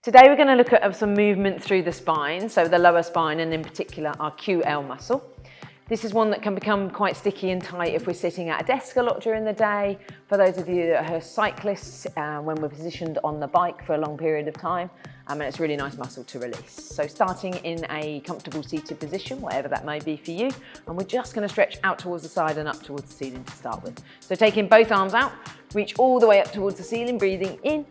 Today we're going to look at some movement through the spine, so the lower spine and in particular our QL muscle. This is one that can become quite sticky and tight if we're sitting at a desk a lot during the day. For those of you that are cyclists, when we're positioned on the bike for a long period of time, and it's a really nice muscle to release. So starting in a comfortable seated position, whatever that may be for you, and we're just going to stretch out towards the side and up towards the ceiling to start with. So taking both arms out, reach all the way up towards the ceiling, breathing in.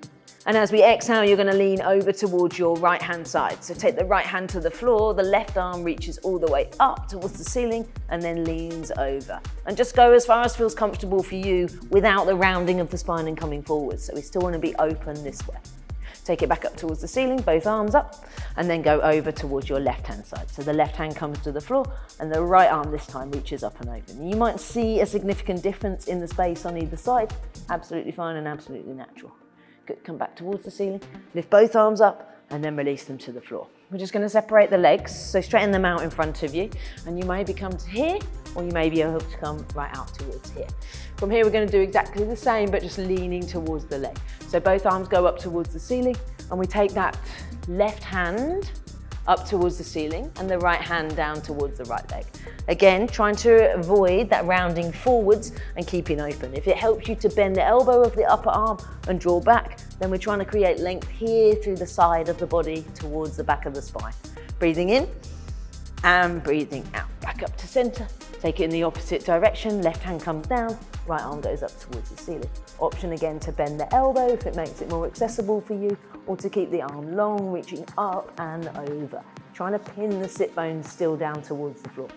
And as we exhale, you're going to lean over towards your right hand side. So take the right hand to the floor, the left arm reaches all the way up towards the ceiling and then leans over. And just go as far as feels comfortable for you without the rounding of the spine and coming forward. So we still want to be open this way. Take it back up towards the ceiling, both arms up, and then go over towards your left hand side. So the left hand comes to the floor and the right arm this time reaches up and open. You might see a significant difference in the space on either side. Absolutely fine and absolutely natural. Good, come back towards the ceiling, lift both arms up and then release them to the floor. We're just going to separate the legs, so straighten them out in front of you, and you may come to here or you may be able to come right out towards here. From here we're going to do exactly the same but just leaning towards the leg. So both arms go up towards the ceiling and we take that left hand up towards the ceiling and the right hand down towards the right leg. Again, trying to avoid that rounding forwards and keeping open. If it helps you to bend the elbow of the upper arm and draw back, then we're trying to create length here through the side of the body towards the back of the spine. Breathing in and breathing out. Back up to center. Take it in the opposite direction. Left hand comes down, right arm goes up towards the ceiling. Option again to bend the elbow if it makes it more accessible for you, or to keep the arm long, reaching up and over. Trying to pin the sit bones still down towards the floor.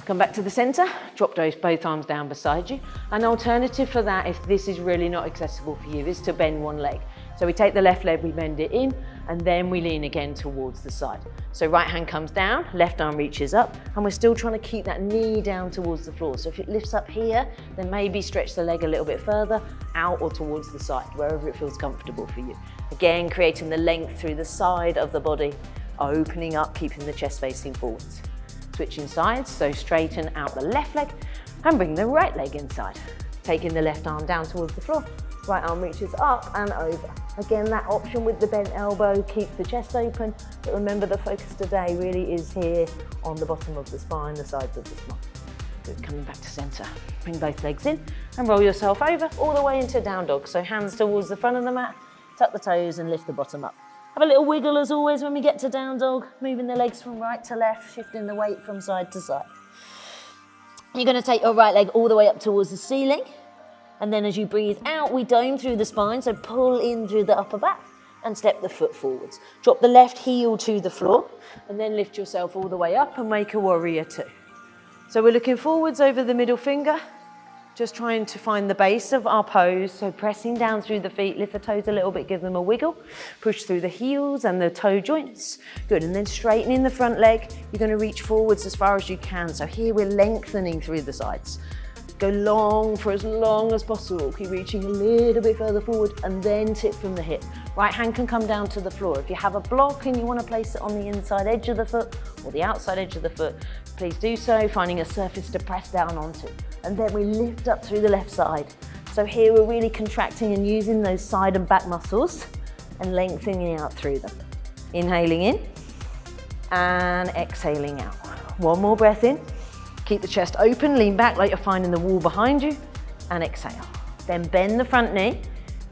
Come back to the center, drop both arms down beside you. An alternative for that, if this is really not accessible for you, is to bend one leg. So we take the left leg, we bend it in, and then we lean again towards the side. So right hand comes down, left arm reaches up, and we're still trying to keep that knee down towards the floor. So if it lifts up here, then maybe stretch the leg a little bit further, out or towards the side, wherever it feels comfortable for you. Again, creating the length through the side of the body, opening up, keeping the chest facing forwards. Switching sides, so straighten out the left leg and bring the right leg inside. Taking the left arm down towards the floor, right arm reaches up and over. Again, that option with the bent elbow keeps the chest open, but remember the focus today really is here on the bottom of the spine, the sides of the spine. Good, coming back to center. Bring both legs in and roll yourself over all the way into down dog. So hands towards the front of the mat, tuck the toes and lift the bottom up. Have a little wiggle as always when we get to down dog, moving the legs from right to left, shifting the weight from side to side. You're going to take your right leg all the way up towards the ceiling. And then as you breathe out, we dome through the spine, so pull in through the upper back and step the foot forwards. Drop the left heel to the floor and then lift yourself all the way up and make a warrior two. So we're looking forwards over the middle finger, just trying to find the base of our pose. So pressing down through the feet, lift the toes a little bit, give them a wiggle, push through the heels and the toe joints. Good, and then straightening the front leg, you're going to reach forwards as far as you can. So here we're lengthening through the sides. Go long for as long as possible. Keep reaching a little bit further forward and then tip from the hip. Right hand can come down to the floor. If you have a block and you want to place it on the inside edge of the foot or the outside edge of the foot, please do so, finding a surface to press down onto. And then we lift up through the left side. So here we're really contracting and using those side and back muscles and lengthening out through them. Inhaling in and exhaling out. One more breath in. Keep the chest open, lean back like you're finding the wall behind you, and exhale. Then bend the front knee,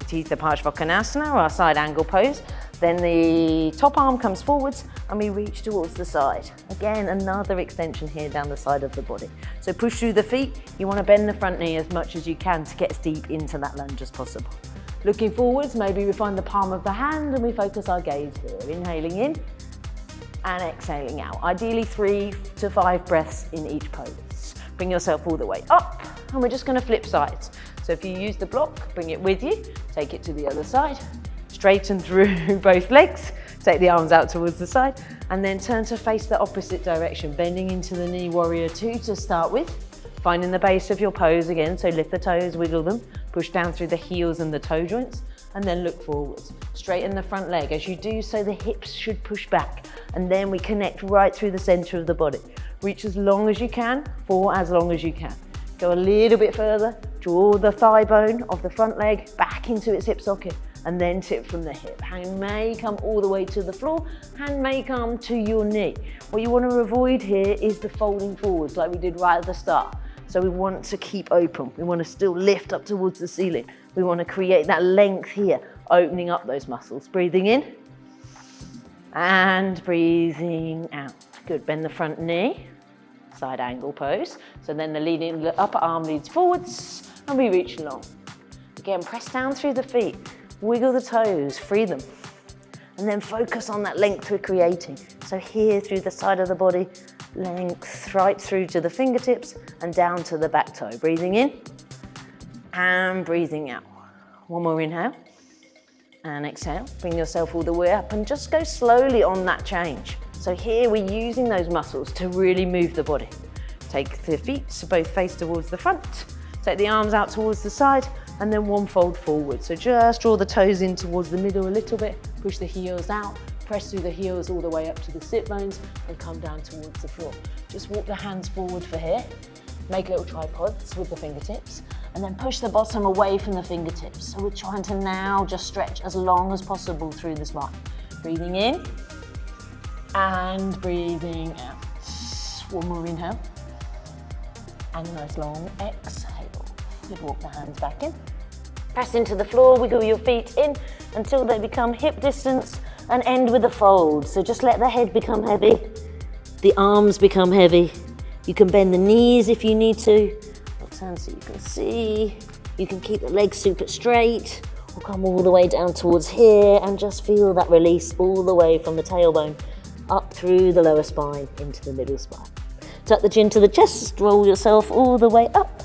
Titha Parsvakonasana, or our side angle pose. Then the top arm comes forwards and we reach towards the side. Again, another extension here down the side of the body. So push through the feet. You want to bend the front knee as much as you can to get as deep into that lunge as possible. Looking forwards, maybe we find the palm of the hand and we focus our gaze here. Inhaling in and exhaling out. Ideally 3 to 5 breaths in each pose. Bring yourself all the way up and we're just going to flip sides. So if you use the block, bring it with you, take it to the other side, straighten through both legs, take the arms out towards the side and then turn to face the opposite direction, bending into the knee warrior two to start with. Finding the base of your pose again, so lift the toes, wiggle them, push down through the heels and the toe joints, and then look forwards. Straighten the front leg. As you do so, the hips should push back, and then we connect right through the center of the body. Reach as long as you can, for as long as you can. Go a little bit further, draw the thigh bone of the front leg back into its hip socket, and then tip from the hip. Hand may come all the way to the floor, hand may come to your knee. What you want to avoid here is the folding forwards like we did right at the start. So we want to keep open. We want to still lift up towards the ceiling. We want to create that length here, opening up those muscles. Breathing in and breathing out. Good, bend the front knee, side angle pose. So then the upper arm leads forwards and we reach long. Again, press down through the feet, wiggle the toes, free them. And then focus on that length we're creating. So here through the side of the body, length right through to the fingertips and down to the back toe. Breathing in and breathing out. One more inhale and exhale. Bring yourself all the way up and just go slowly on that change. So here we're using those muscles to really move the body. Take the feet so both face towards the front. Take the arms out towards the side and then one fold forward. So just draw the toes in towards the middle a little bit, push the heels out, press through the heels all the way up to the sit bones and come down towards the floor. Just walk the hands forward for here. Make little tripods with the fingertips and then push the bottom away from the fingertips. So we're trying to now just stretch as long as possible through the spine. Breathing in and breathing out. One more inhale and a nice long exhale. Good, walk the hands back in. Press into the floor, wiggle your feet in until they become hip distance and end with a fold. So just let the head become heavy, the arms become heavy. You can bend the knees if you need to. I'll turn so you can see. You can keep the legs super straight or come all the way down towards here and just feel that release all the way from the tailbone up through the lower spine into the middle spine. Tuck the chin to the chest, roll yourself all the way up.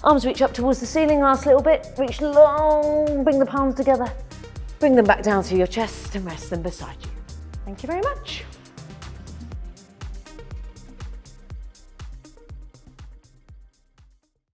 Arms reach up towards the ceiling, last little bit. Reach long, bring the palms together. Bring them back down to your chest and rest them beside you. Thank you very much.